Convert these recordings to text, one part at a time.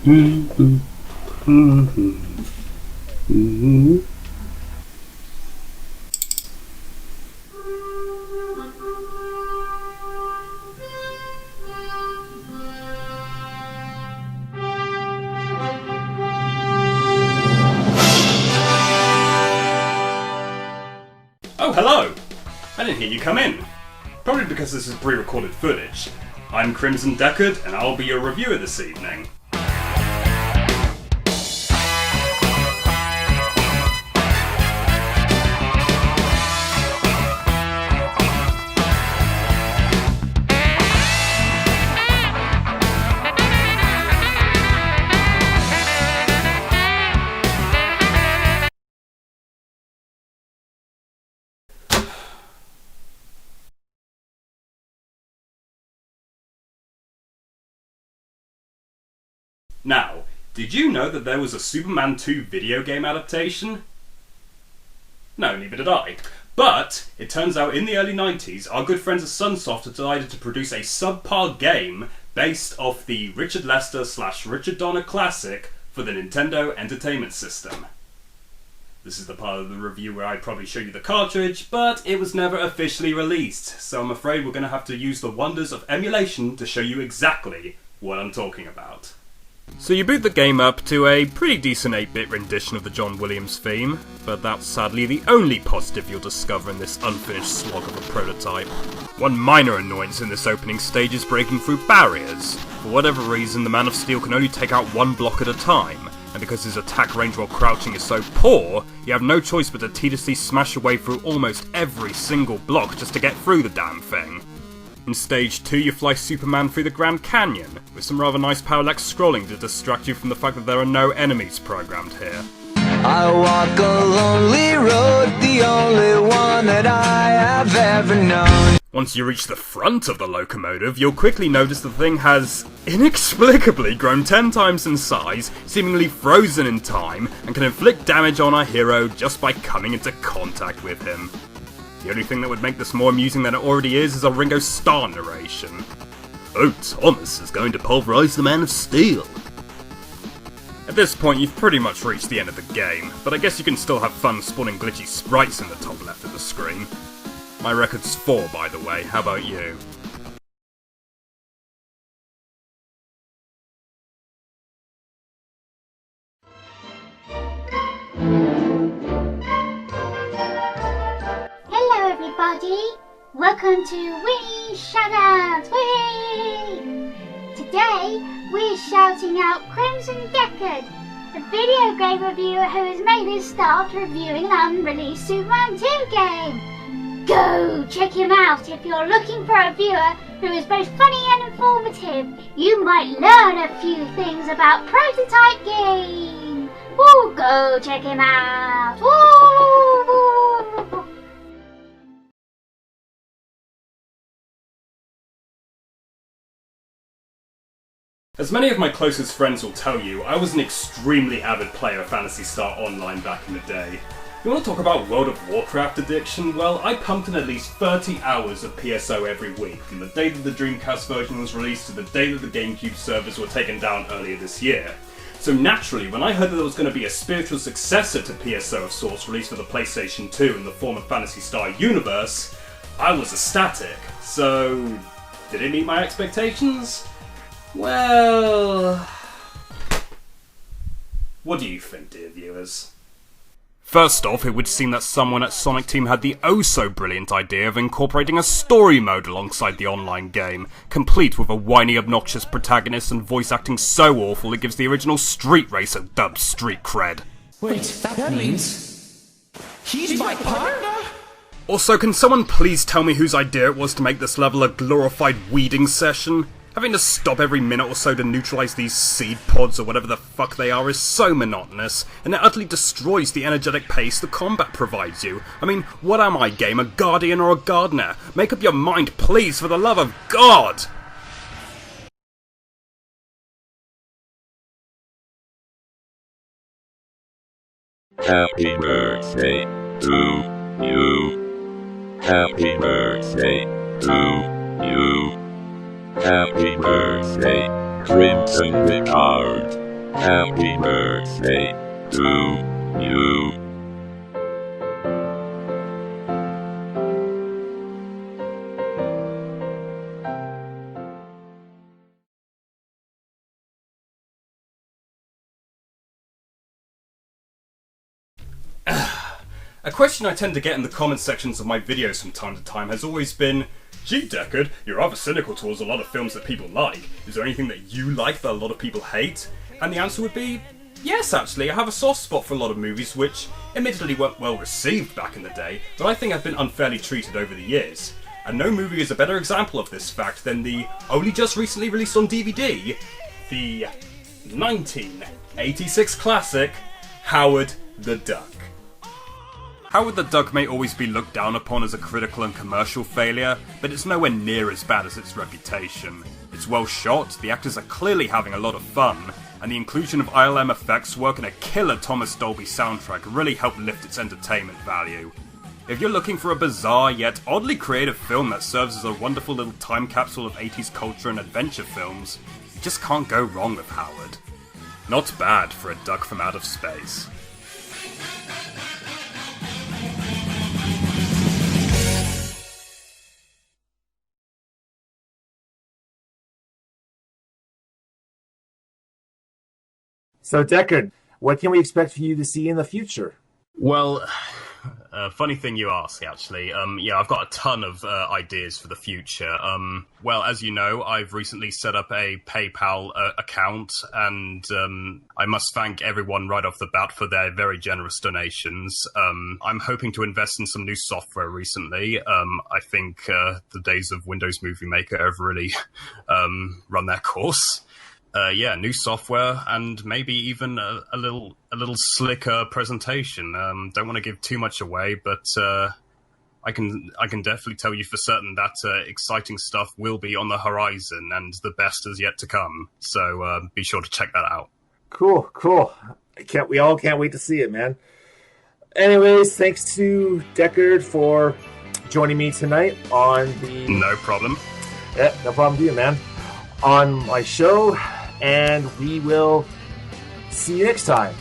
Oh, hello! I didn't hear you come in. Probably because this is pre-recorded footage. I'm Crimson Decard, and I'll be your reviewer this evening. Now, did you know that there was a Superman 2 video game adaptation? No, neither did I. But, it turns out in the early 90s, our good friends at Sunsoft had decided to produce a subpar game based off the Richard Lester / Richard Donner classic for the Nintendo Entertainment System. This is the part of the review where I'd probably show you the cartridge, but it was never officially released, so I'm afraid we're going to have to use the wonders of emulation to show you exactly what I'm talking about. So you boot the game up to a pretty decent 8-bit rendition of the John Williams theme, but that's sadly the only positive you'll discover in this unfinished slog of a prototype. One minor annoyance in this opening stage is breaking through barriers. For whatever reason, the Man of Steel can only take out one block at a time, and because his attack range while crouching is so poor, you have no choice but to tediously smash your way through almost every single block just to get through the damn thing. In Stage 2, you fly Superman through the Grand Canyon, with some rather nice parallax scrolling to distract you from the fact that there are no enemies programmed here. I walk a lonely road, the only one that I have ever known. Once you reach the front of the locomotive, you'll quickly notice the thing has inexplicably grown 10 times in size, seemingly frozen in time, and can inflict damage on our hero just by coming into contact with him. The only thing that would make this more amusing than it already is a Ringo Starr narration. Oh, Thomas is going to pulverize the Man of Steel. At this point, you've pretty much reached the end of the game, but I guess you can still have fun spawning glitchy sprites in the top left of the screen. My record's 4, by the way, how about you? Welcome to Wee Shoutouts! Wee! Today we're shouting out Crimson Decard, a video game reviewer who has made his start reviewing an unreleased Superman 2 game. Go check him out if you're looking for a viewer who is both funny and informative. You might learn a few things about prototype game. Woo! Go check him out! Woo! As many of my closest friends will tell you, I was an extremely avid player of Phantasy Star Online back in the day. You want to talk about World of Warcraft addiction? Well, I pumped in at least 30 hours of PSO every week, from the day that the Dreamcast version was released to the day that the GameCube servers were taken down earlier this year. So naturally, when I heard that there was going to be a spiritual successor to PSO of sorts released for the PlayStation 2 in the form of Phantasy Star Universe, I was ecstatic. So, did it meet my expectations? Well, what do you think, dear viewers? First off, it would seem that someone at Sonic Team had the oh-so-brilliant idea of incorporating a story mode alongside the online game, complete with a whiny, obnoxious protagonist and voice acting so awful it gives the original Street Racer dubbed street cred. Wait, that means he's my partner? Also, can someone please tell me whose idea it was to make this level a glorified weeding session? Having to stop every minute or so to neutralise these seed pods or whatever the fuck they are is so monotonous, and it utterly destroys the energetic pace the combat provides you. I mean, what am I, game? A guardian or a gardener? Make up your mind, please, for the love of God! Happy birthday to you. Happy birthday to you. Happy birthday, Crimson Decard. Happy birthday to you. A question I tend to get in the comment sections of my videos from time to time has always been, gee Decard, you're rather cynical towards a lot of films that people like. Is there anything that you like that a lot of people hate? And the answer would be, yes actually, I have a soft spot for a lot of movies which admittedly weren't well received back in the day, but I think have been unfairly treated over the years. And no movie is a better example of this fact than the only just recently released on DVD, the 1986 classic, Howard the Duck. Howard the Duck may always be looked down upon as a critical and commercial failure, but it's nowhere near as bad as its reputation. It's well shot, the actors are clearly having a lot of fun, and the inclusion of ILM effects work and a killer Thomas Dolby soundtrack really helped lift its entertainment value. If you're looking for a bizarre yet oddly creative film that serves as a wonderful little time capsule of 80s culture and adventure films, you just can't go wrong with Howard. Not bad for a duck from out of space. So, Decard, what can we expect for you to see in the future? Well, funny thing you ask, actually. Yeah, I've got a ton of ideas for the future. Well, as you know, I've recently set up a PayPal account, and I must thank everyone right off the bat for their very generous donations. I'm hoping to invest in some new software recently. I think the days of Windows Movie Maker have really run their course. Yeah, new software and maybe even a little slicker presentation. Don't want to give too much away, but I can definitely tell you for certain that exciting stuff will be on the horizon, and the best is yet to come. So be sure to check that out. Cool. We all can't wait to see it, man. Anyways, thanks to Decard for joining me tonight on the... No problem. Yeah, no problem to you, man. On my show. And we will see you next time.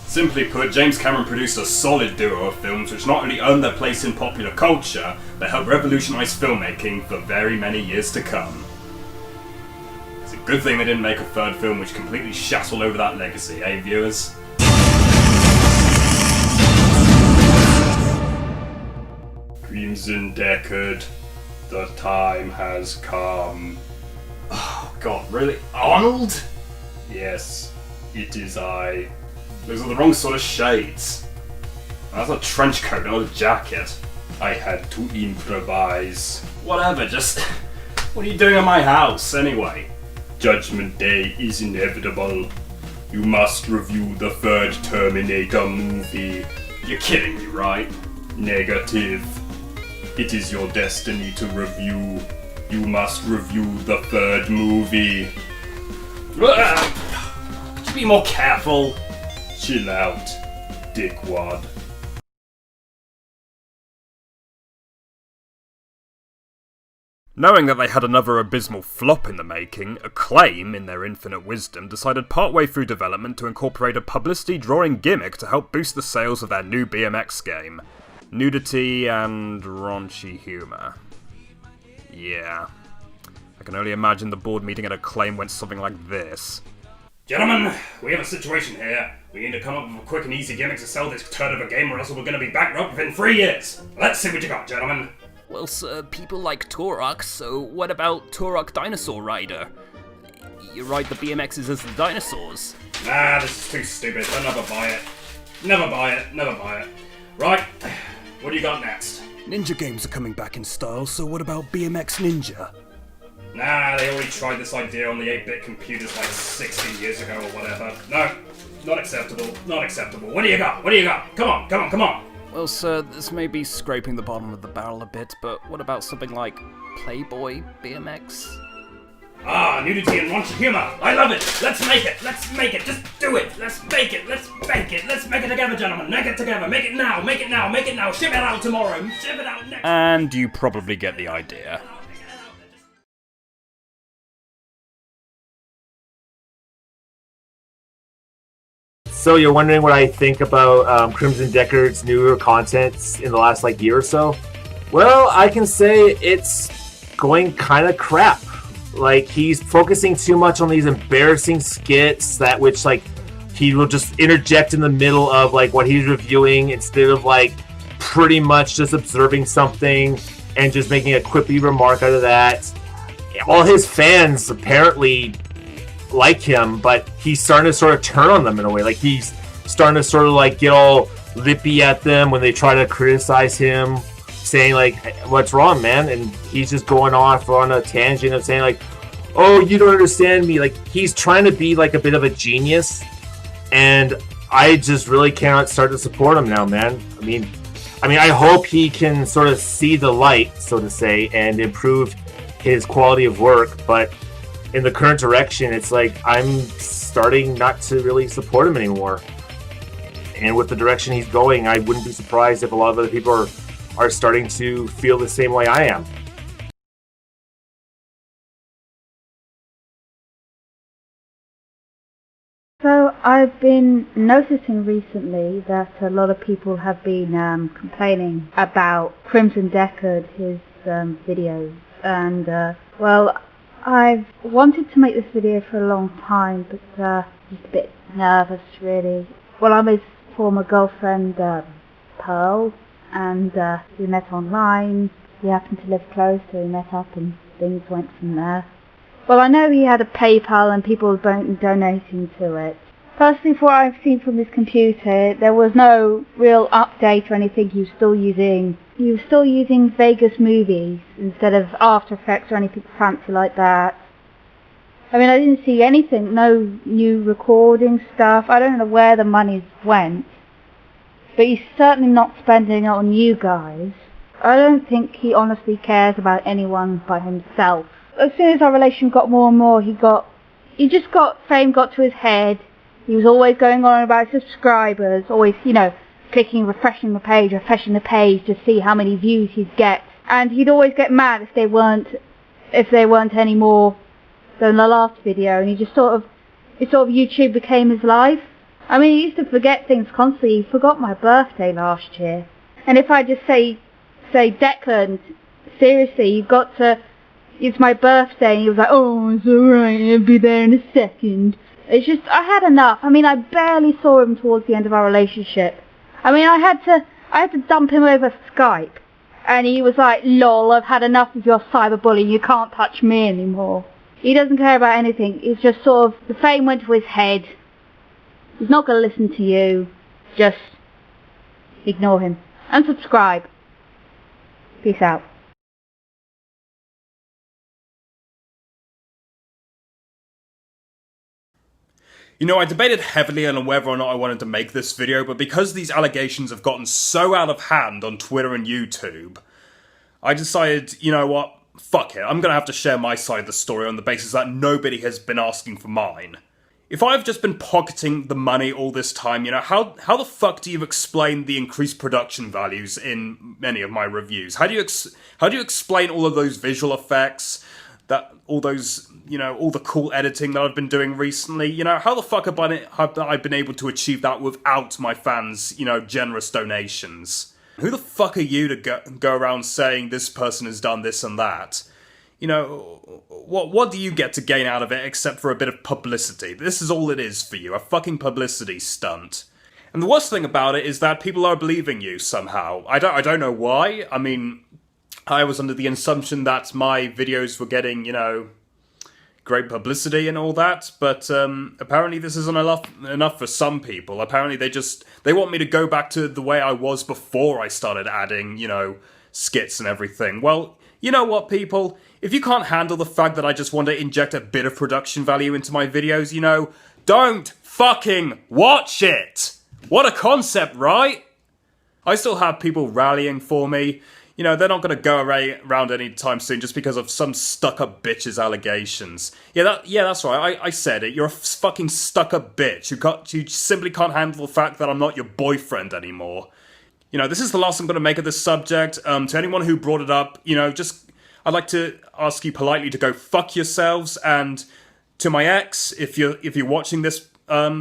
Simply put, James Cameron produced a solid duo of films which not only earned their place in popular culture, but helped revolutionise filmmaking for very many years to come. It's a good thing they didn't make a third film which completely shat all over that legacy, eh, viewers? Crimson Decard, the time has come. Oh god, really? Arnold? Yes, it is I. Those are the wrong sort of shades. That's a trench coat, not a jacket. I had to improvise. Whatever, just... What are you doing in my house, anyway? Judgment Day is inevitable. You must review the third Terminator movie. You're kidding me, right? Negative. It is your destiny to review. You must review the third movie. Could you be more careful? Chill out, dickwad. Knowing that they had another abysmal flop in the making, Acclaim, in their infinite wisdom, decided partway through development to incorporate a publicity-drawing gimmick to help boost the sales of their new BMX game. Nudity and raunchy humour. Yeah. I can only imagine the board meeting at Acclaim went something like this. Gentlemen, we have a situation here. We need to come up with a quick and easy gimmick to sell this turd of a game, or else we're going to be bankrupt within 3 years. Let's see what you got, gentlemen. Well, sir, people like Turok, so what about Turok Dinosaur Rider? You ride the BMXs as the dinosaurs. Nah, this is too stupid. I'll never buy it. Never buy it. Right, what do you got next? Ninja games are coming back in style, so what about BMX Ninja? Nah, they already tried this idea on the 8-bit computers like 16 years ago or whatever. No, not acceptable. What do you got? Come on. Well, sir, this may be scraping the bottom of the barrel a bit, but what about something like Playboy BMX? Ah, nudity and raunchy humor. I love it. Let's make it. Let's make it. Just do it. Let's make it. Let's make it. Let's make it together, gentlemen. Make it together. Make it now. Make it now. Make it now. Ship it out tomorrow. Ship it out next. And you probably get the idea. So you're wondering what I think about Crimson Deckard's newer content in the last year or so? Well, I can say it's going kind of crap. He's focusing too much on these embarrassing skits which he will just interject in the middle of what he's reviewing instead of pretty much just observing something and just making a quippy remark out of that. All his fans apparently like him, but he's starting to sort of turn on them in a way. He's starting to sort of get all lippy at them when they try to criticize him, saying what's wrong, man? And he's just going off on a tangent of saying oh, you don't understand me. He's trying to be a bit of a genius, and I just really cannot start to support him now, man. I mean I hope he can sort of see the light, so to say, and improve his quality of work, but in the current direction, it's I'm starting not to really support him anymore. And with the direction he's going, I wouldn't be surprised if a lot of other people are starting to feel the same way I am. So I've been noticing recently that a lot of people have been complaining about Crimson Deckard, his videos, and well, I've wanted to make this video for a long time, but just a bit nervous, really. Well, I'm his former girlfriend, Pearl, and we met online. We happened to live close, so we met up and things went from there. Well, I know he had a PayPal and people were donating to it. Personally, from what I've seen from his computer, there was no real update or anything. He was still using Vegas movies instead of After Effects or anything fancy like that. I mean, I didn't see anything, no new recording stuff. I don't know where the money went, but he's certainly not spending it on you guys. I don't think he honestly cares about anyone but himself. As soon as our relation got more and more, fame got to his head. He was always going on about subscribers, always, clicking, refreshing the page to see how many views he'd get. And he'd always get mad if they weren't any more than the last video, and YouTube became his life. I mean, he used to forget things constantly. He forgot my birthday last year. And if I just say, Declan, seriously, it's my birthday, and he was like, oh, it's alright, I'll be there in a second. It's just, I had enough. I mean, I barely saw him towards the end of our relationship. I mean, I had to dump him over Skype. And he was like, lol, I've had enough of your cyberbullying, you can't touch me anymore. He doesn't care about anything. It's just sort of, the fame went to his head. He's not going to listen to you. Just ignore him. Unsubscribe. Peace out. I debated heavily on whether or not I wanted to make this video, but because these allegations have gotten so out of hand on Twitter and YouTube, I decided, you know what, fuck it, I'm gonna have to share my side of the story on the basis that nobody has been asking for mine. If I've just been pocketing the money all this time, how the fuck do you explain the increased production values in many of my reviews? How do you explain all of those visual effects, all the cool editing that I've been doing recently? How the fuck have I been able to achieve that without my fans, generous donations? Who the fuck are you to go around saying this person has done this and that? What do you get to gain out of it except for a bit of publicity? This is all it is for you, a fucking publicity stunt. And the worst thing about it is that people are believing you somehow. I don't know why. I mean, I was under the assumption that my videos were getting, great publicity and all that, but apparently this isn't enough for some people. Apparently they want me to go back to the way I was before I started adding, skits and everything. Well, you know what, people? If you can't handle the fact that I just want to inject a bit of production value into my videos, don't fucking watch it! What a concept, right? I still have people rallying for me. You know, they're not going to go around anytime soon just because of some stuck-up bitch's allegations. Yeah, that's right. I said it. You're a fucking stuck-up bitch. You simply can't handle the fact that I'm not your boyfriend anymore. You know, this is the last I'm going to make of this subject. To anyone who brought it up, you know, I'd like to ask you politely to go fuck yourselves. And to my ex, if you're watching this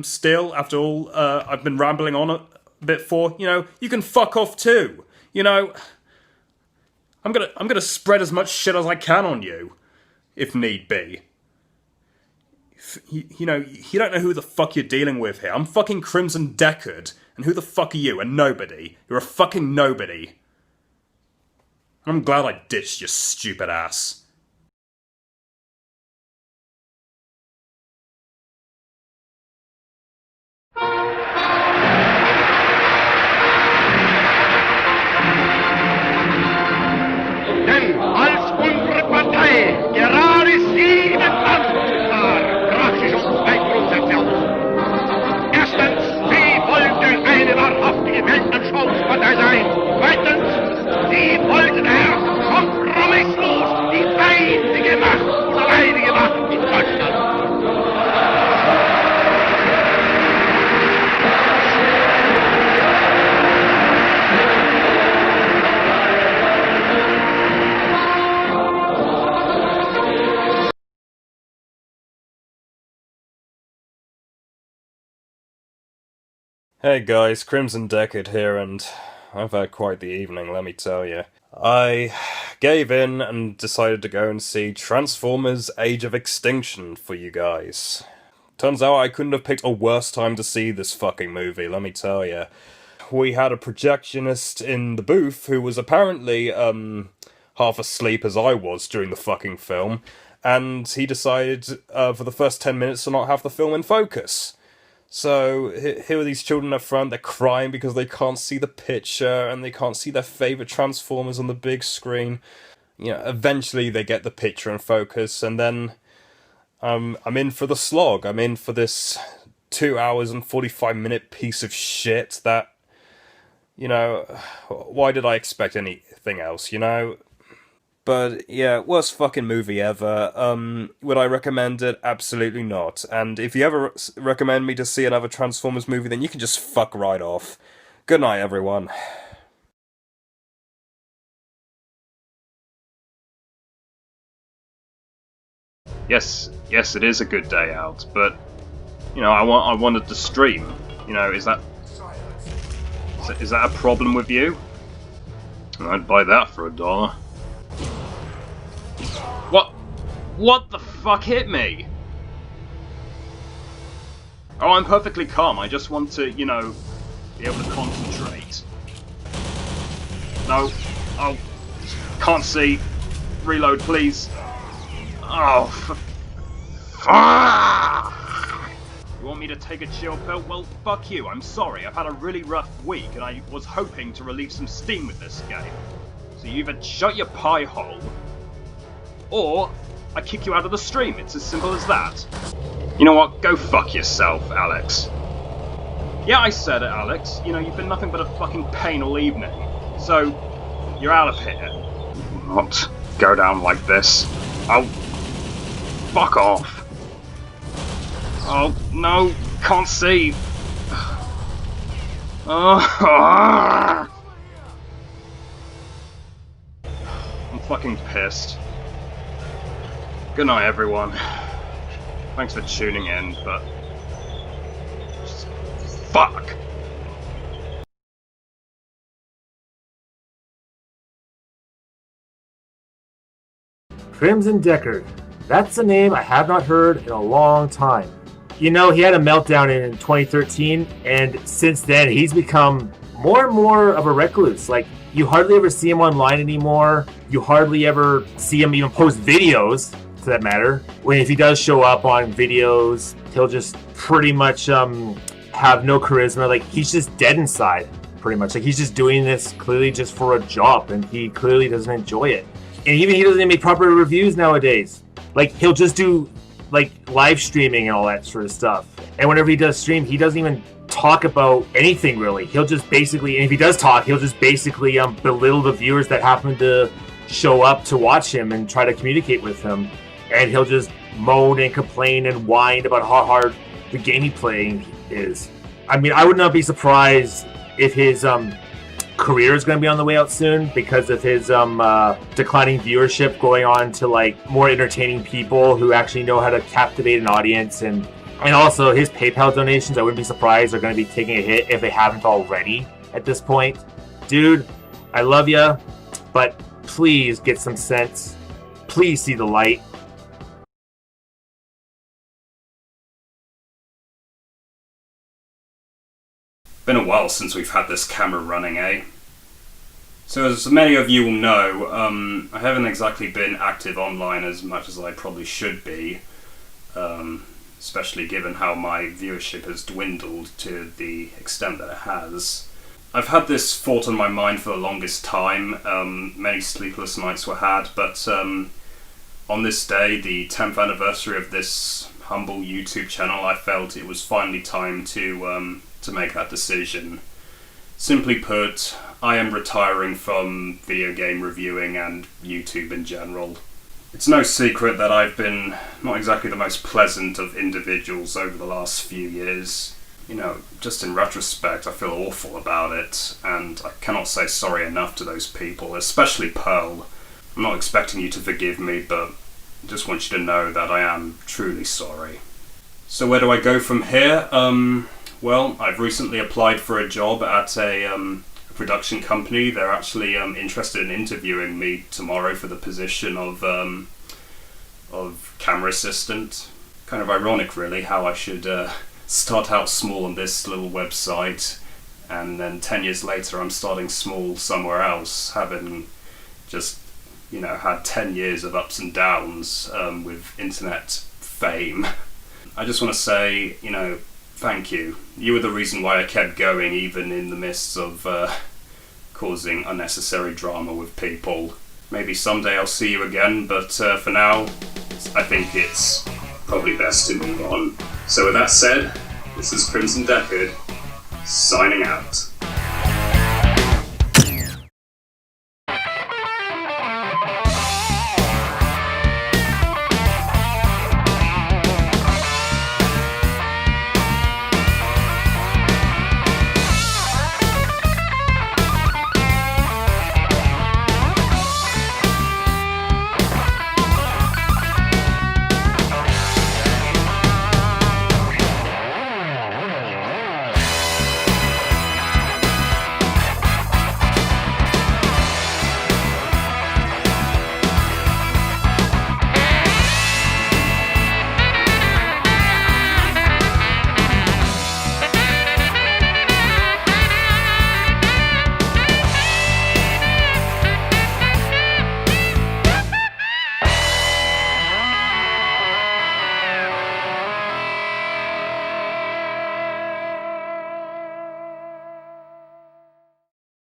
still, after all I've been rambling on a bit for, you know, you can fuck off too. You know, I'm gonna spread as much shit as I can on you, if need be. You know, you don't know who the fuck you're dealing with here. I'm fucking Crimson Decard, and who the fuck are you? A nobody. You're a fucking nobody. I'm glad I ditched your stupid ass. Denn als unsere Partei gerade 7 Monate war, brach sich uns 2 Grundsätze aus. Erstens, sie wollte eine wahrhaftige Weltanschauungspartei sein. Zweitens, sie wollten kompromisslos die einzige Macht oder alleinige Macht in Deutschland. Hey guys, Crimson Decard here, and I've had quite the evening, let me tell you. I gave in and decided to go and see Transformers Age of Extinction for you guys. Turns out I couldn't have picked a worse time to see this fucking movie, let me tell you. We had a projectionist in the booth who was apparently, half asleep as I was during the fucking film, and he decided, for the first 10 minutes to not have the film in focus. So, here are these children up front, they're crying because they can't see the picture, and they can't see their favourite Transformers on the big screen. You know, eventually they get the picture in focus, and then I'm in for the slog. I'm in for this 2 hours and 45-minute piece of shit that, you know, why did I expect anything else, you know? But, yeah, worst fucking movie ever. Would I recommend it? Absolutely not. And if you ever recommend me to see another Transformers movie, then you can just fuck right off. Good night, everyone. Yes, it is a good day out, but, you know, I wanted to stream. You know, is that a problem with you? I'd buy that for $1. What the fuck hit me? Oh, I'm perfectly calm. I just want to, you know, be able to concentrate. No. Oh. Can't see. Reload, please. Oh. You want me to take a chill pill? Well, fuck you. I'm sorry. I've had a really rough week, and I was hoping to relieve some steam with this game. So you either shut your pie hole, or I kick you out of the stream. It's as simple as that. You know what? Go fuck yourself, Alex. Yeah, I said it, Alex. You know, you've been nothing but a fucking pain all evening. So, you're out of here. Not go down like this. Oh, fuck off. Oh, no, can't see. I'm fucking pissed. Good night, everyone. Thanks for tuning in, but... just fuck! Crimson Decard. That's a name I have not heard in a long time. You know, he had a meltdown in 2013, and since then he's become more and more of a recluse. Like, you hardly ever see him online anymore. You hardly ever see him even post videos, to that matter. If he does show up on videos, he'll just pretty much have no charisma. Like, he's just dead inside, pretty much. Like, he's just doing this clearly just for a job, and he clearly doesn't enjoy it. And even he doesn't even make proper reviews nowadays. Like, he'll just do like live streaming and all that sort of stuff. And whenever he does stream, he doesn't even talk about anything really. He'll just basically, and if he does talk, he'll just basically belittle the viewers that happen to show up to watch him and try to communicate with him. And he'll just moan and complain and whine about how hard the game he's playing is. I mean, I would not be surprised if his career is going to be on the way out soon because of his declining viewership, going on to like more entertaining people who actually know how to captivate an audience. And also his PayPal donations, I wouldn't be surprised, are going to be taking a hit if they haven't already at this point. Dude, I love you, but please get some sense. Please see the light. Been a while since we've had this camera running, eh? So as many of you will know, I haven't exactly been active online as much as I probably should be, especially given how my viewership has dwindled to the extent that it has. I've had this thought on my mind for the longest time. Many sleepless nights were had, but on this day, the 10th anniversary of this humble YouTube channel, I felt it was finally time to make that decision. Simply put, I am retiring from video game reviewing and YouTube in general. It's no secret that I've been not exactly the most pleasant of individuals over the last few years. You know, just in retrospect, I feel awful about it, and I cannot say sorry enough to those people, especially Pearl. I'm not expecting you to forgive me, but I just want you to know that I am truly sorry. So where do I go from here? Well, I've recently applied for a job at a production company. They're actually interested in interviewing me tomorrow for the position of camera assistant. Kind of ironic, really, how I should start out small on this little website, and then 10 years later I'm starting small somewhere else, having just, you know, had 10 years of ups and downs with internet fame. I just want to say, you know, thank you. You were the reason why I kept going, even in the midst of causing unnecessary drama with people. Maybe someday I'll see you again, but for now, I think it's probably best to move on. So with that said, this is Crimson Decard, signing out.